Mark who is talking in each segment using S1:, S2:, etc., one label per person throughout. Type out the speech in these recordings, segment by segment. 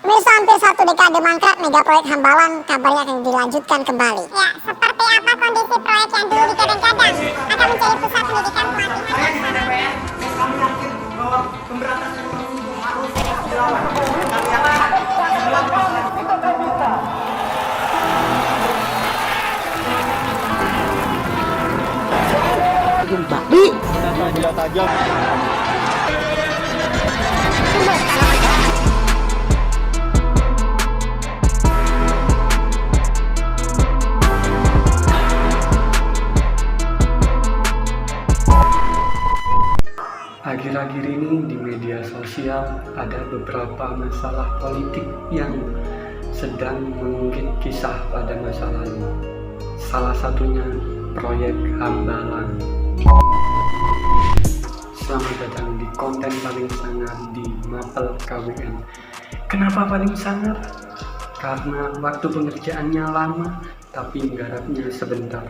S1: Pemirsa, hampir 1 dekade mangkrak mega proyek Hambalang kabarnya akan dilanjutkan kembali.
S2: Ya, seperti apa kondisi proyek yang dulu digadang-gadang akan menjadi pusat pendidikan pelatihan
S3: Akhir-akhir ini di media sosial ada beberapa masalah politik yang sedang mengungkit kisah pada masa lalu. Salah satunya proyek Hambalang. Selamat datang di konten paling sangar di Mapel KWN. Kenapa paling sangar? Karena waktu pengerjaannya lama, tapi menggarapnya sebentar.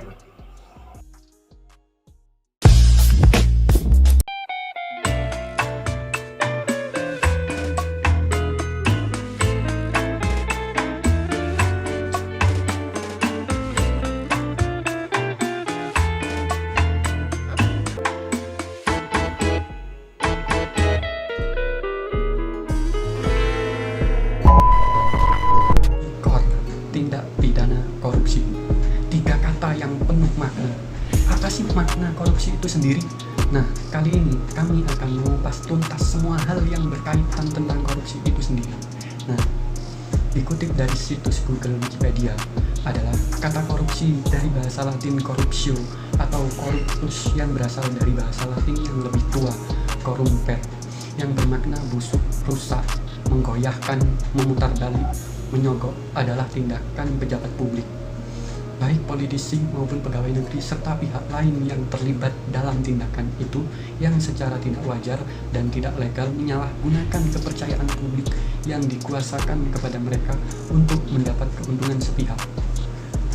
S3: Tindak pidana korupsi. 3 kata yang penuh makna. Apa sih makna korupsi itu sendiri? Nah, kali ini kami akan mengupas tuntas semua hal yang berkaitan tentang korupsi itu sendiri. Nah, dikutip dari situs Google Wikipedia adalah kata korupsi dari bahasa Latin corruptio atau corruptus yang berasal dari bahasa Latin yang lebih tua, corrumpere, yang bermakna busuk, rusak, menggoyahkan, memutar balik, menyogok adalah tindakan pejabat publik, baik politisi maupun pegawai negeri serta pihak lain yang terlibat dalam tindakan itu yang secara tidak wajar dan tidak legal menyalahgunakan kepercayaan publik yang dikuasakan kepada mereka untuk mendapat keuntungan sepihak.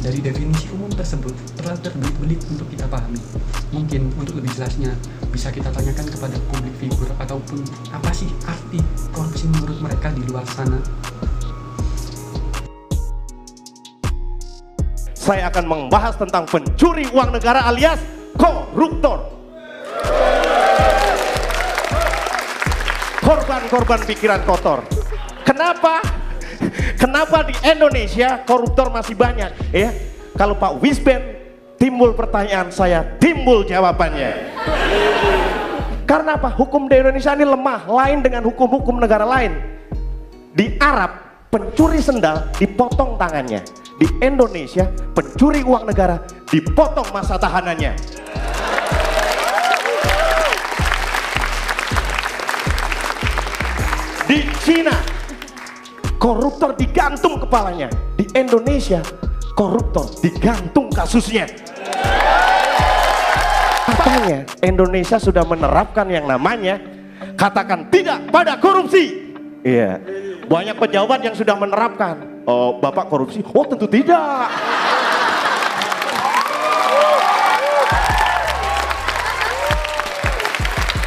S3: Dari definisi umum tersebut terlalu terbelit-belit untuk kita pahami. Mungkin untuk lebih jelasnya bisa kita tanyakan kepada publik figur ataupun apa sih arti korupsi menurut mereka di luar sana.
S4: Saya akan membahas tentang pencuri uang negara alias koruptor. Korban-korban pikiran kotor. Kenapa? Kenapa di Indonesia koruptor masih banyak? Ya, kalau Pak Wisben timbul pertanyaan, saya timbul jawabannya. Karena apa? Hukum di Indonesia ini lemah, lain dengan hukum-hukum negara lain. Di Arab, pencuri sendal dipotong tangannya. Di Indonesia, pencuri uang negara dipotong masa tahanannya. Di Cina, koruptor digantung kepalanya. Di Indonesia, koruptor digantung kasusnya. Katanya Indonesia sudah menerapkan yang namanya katakan tidak pada korupsi. Iya, banyak pejabat yang sudah menerapkan. Oh, Bapak korupsi? Oh, tentu tidak.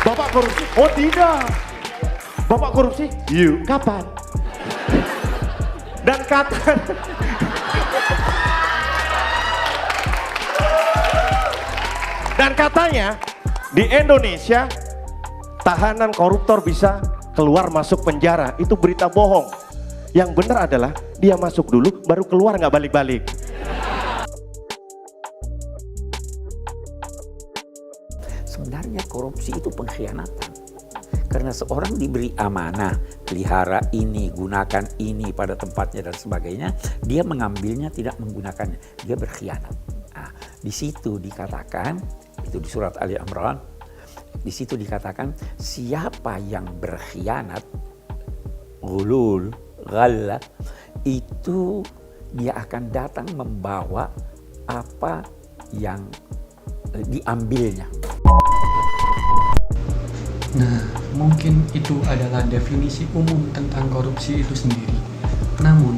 S4: Bapak korupsi? Oh, tidak. Bapak korupsi? Yuk, kapan? Dan katanya di Indonesia tahanan koruptor bisa keluar masuk penjara. Itu berita bohong. Yang benar adalah dia masuk dulu baru keluar, nggak balik-balik.
S5: Sebenarnya korupsi itu pengkhianatan. Karena seorang diberi amanah, pelihara ini, gunakan ini pada tempatnya dan sebagainya, dia mengambilnya tidak menggunakannya, dia berkhianat. Nah, di situ dikatakan, itu di surat Ali Imran, di situ dikatakan siapa yang berkhianat, ghulul, ghalla, itu dia akan datang membawa apa yang diambilnya.
S3: Nah, mungkin itu adalah definisi umum tentang korupsi itu sendiri. Namun,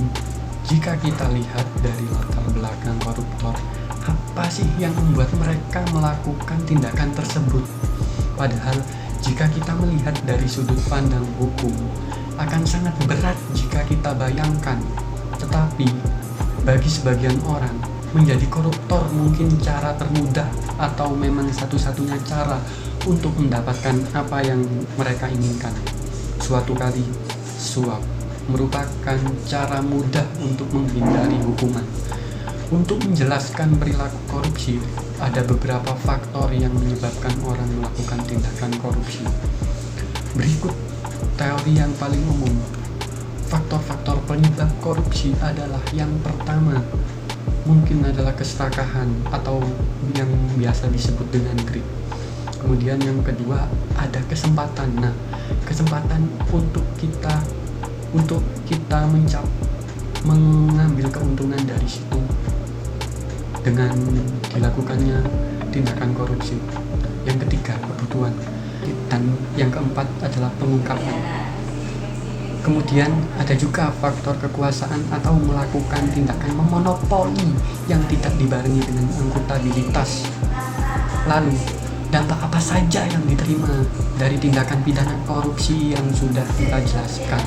S3: jika kita lihat dari latar belakang koruptor, apa sih yang membuat mereka melakukan tindakan tersebut? Padahal, jika kita melihat dari sudut pandang hukum, akan sangat berat jika kita menyenangkan. Tetapi bagi sebagian orang, menjadi koruptor mungkin cara termudah atau memang satu-satunya cara untuk mendapatkan apa yang mereka inginkan. Suatu kali, suap merupakan cara mudah untuk menghindari hukuman. Untuk menjelaskan perilaku korupsi, ada beberapa faktor yang menyebabkan orang melakukan tindakan korupsi. Berikut teori yang paling umum. Faktor-faktor penyebab korupsi adalah yang pertama, mungkin adalah keserakahan atau yang biasa disebut dengan greed. Kemudian yang kedua ada kesempatan. Nah, kesempatan untuk kita mengambil keuntungan dari situ dengan dilakukannya tindakan korupsi. Yang ketiga, kebutuhan. Dan yang keempat adalah pengungkapan. Kemudian ada juga faktor kekuasaan atau melakukan tindakan memonopoli yang tidak dibarengi dengan akuntabilitas. Lalu, dampak apa saja yang diterima dari tindakan pidana korupsi yang sudah kita jelaskan?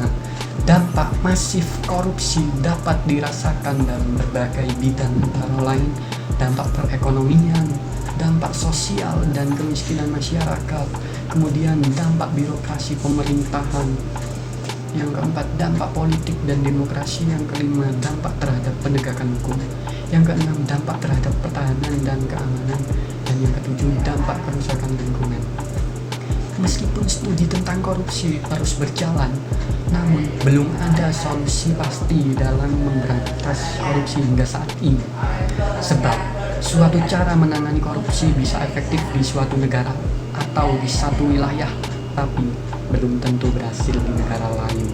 S3: Nah, dampak masif korupsi dapat dirasakan dalam berbagai bidang, antara lain dampak perekonomian, dampak sosial dan kemiskinan masyarakat, kemudian dampak birokrasi pemerintahan, yang keempat dampak politik dan demokrasi, yang kelima dampak terhadap penegakan hukum, yang keenam dampak terhadap pertahanan dan keamanan, dan yang ketujuh dampak kerusakan lingkungan. Meskipun studi tentang korupsi terus berjalan, namun belum ada solusi pasti dalam memberantas korupsi hingga saat ini. Sebab suatu cara menangani korupsi bisa efektif di suatu negara atau di satu wilayah, tapi belum tentu berhasil di negara lain.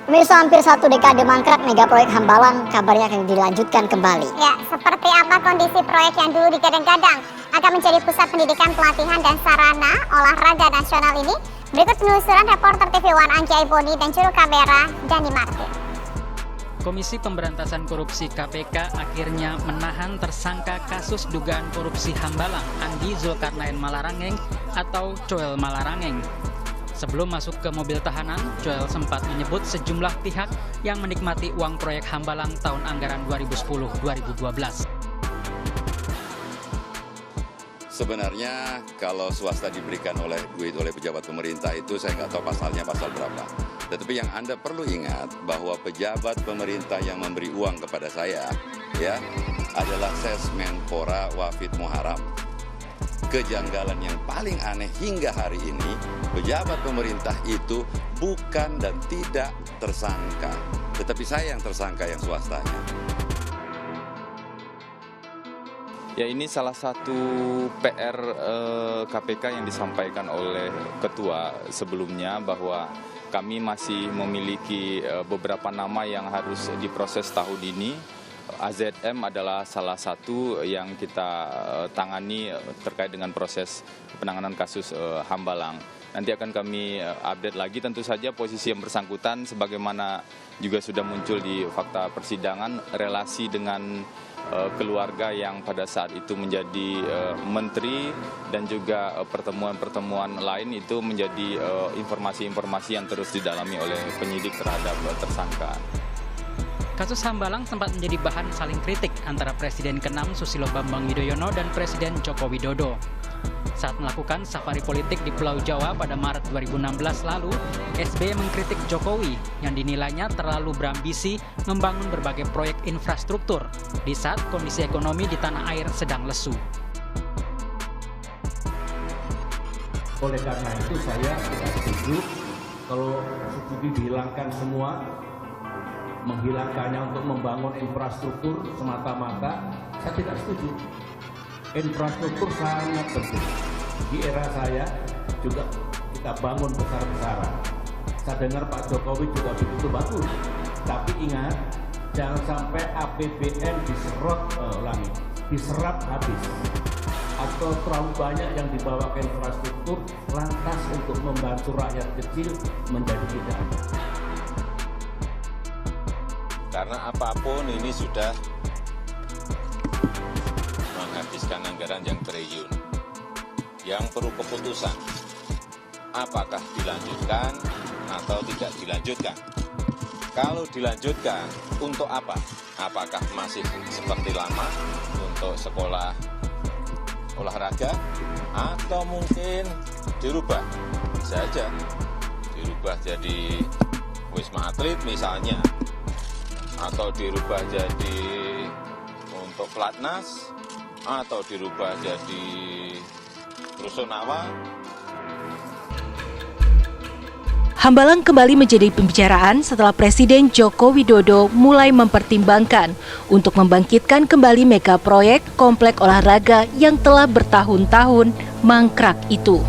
S1: Pemirsa, hampir 1 dekade mangkrak mega proyek Hambalang kabarnya akan dilanjutkan kembali.
S2: Ya, seperti apa kondisi proyek yang dulu digadang-gadang akan menjadi pusat pendidikan, pelatihan, dan sarana olahraga nasional ini? Berikut penelusuran reporter TV One Anjay Boni dan juru kamera Dani Martin.
S6: Komisi Pemberantasan Korupsi KPK akhirnya menahan tersangka kasus dugaan korupsi Hambalang Andi Zulkarnain Malarangeng atau Coel Malarangeng. Sebelum masuk ke mobil tahanan, Joel sempat menyebut sejumlah pihak yang menikmati uang proyek Hambalang tahun anggaran 2010-2012.
S7: Sebenarnya kalau swasta diberikan duit oleh pejabat pemerintah itu saya nggak tahu pasalnya pasal berapa. Tetapi yang Anda perlu ingat bahwa pejabat pemerintah yang memberi uang kepada saya ya adalah Sesmenpora Wafid Muharam. Kejanggalan yang paling aneh hingga hari ini, pejabat pemerintah itu bukan dan tidak tersangka, tetapi saya yang tersangka, yang swastanya.
S8: Ya, ini salah satu PR KPK yang disampaikan oleh Ketua sebelumnya bahwa kami masih memiliki beberapa nama yang harus diproses tahun ini. AZM adalah salah satu yang kita tangani terkait dengan proses penanganan kasus Hambalang. Nanti akan kami update lagi, tentu saja posisi yang bersangkutan sebagaimana juga sudah muncul di fakta persidangan, relasi dengan keluarga yang pada saat itu menjadi menteri dan juga pertemuan-pertemuan lain itu menjadi informasi-informasi yang terus didalami oleh penyidik terhadap tersangka.
S6: Kasus Hambalang sempat menjadi bahan saling kritik antara Presiden ke-6 Susilo Bambang Yudhoyono dan Presiden Joko Widodo. Saat melakukan safari politik di Pulau Jawa pada Maret 2016 lalu, SBY mengkritik Jokowi yang dinilainya terlalu berambisi membangun berbagai proyek infrastruktur di saat kondisi ekonomi di tanah air sedang lesu.
S9: Oleh karena itu saya tidak setuju kalau subsidi dihilangkan semua, menghilangkannya untuk membangun infrastruktur semata-mata, saya tidak setuju. Infrastruktur sangat penting. Di era saya juga kita bangun besar-besaran. Saya dengar Pak Jokowi juga begitu bagus. Tapi ingat, jangan sampai APBN diserap habis. Atau terlalu banyak yang dibawa ke infrastruktur, lantas untuk membantu rakyat kecil menjadi tidak ada.
S10: Karena apapun ini sudah menghabiskan anggaran yang triliun, yang perlu keputusan apakah dilanjutkan atau tidak dilanjutkan. Kalau dilanjutkan, untuk apa? Apakah masih seperti lama untuk sekolah olahraga atau mungkin dirubah? Bisa aja dirubah jadi Wisma Atlet misalnya, atau dirubah jadi untuk Pelatnas, atau dirubah jadi Rusunawa.
S11: Hambalang kembali menjadi pembicaraan setelah Presiden Joko Widodo mulai mempertimbangkan untuk membangkitkan kembali mega proyek komplek olahraga yang telah bertahun-tahun mangkrak itu.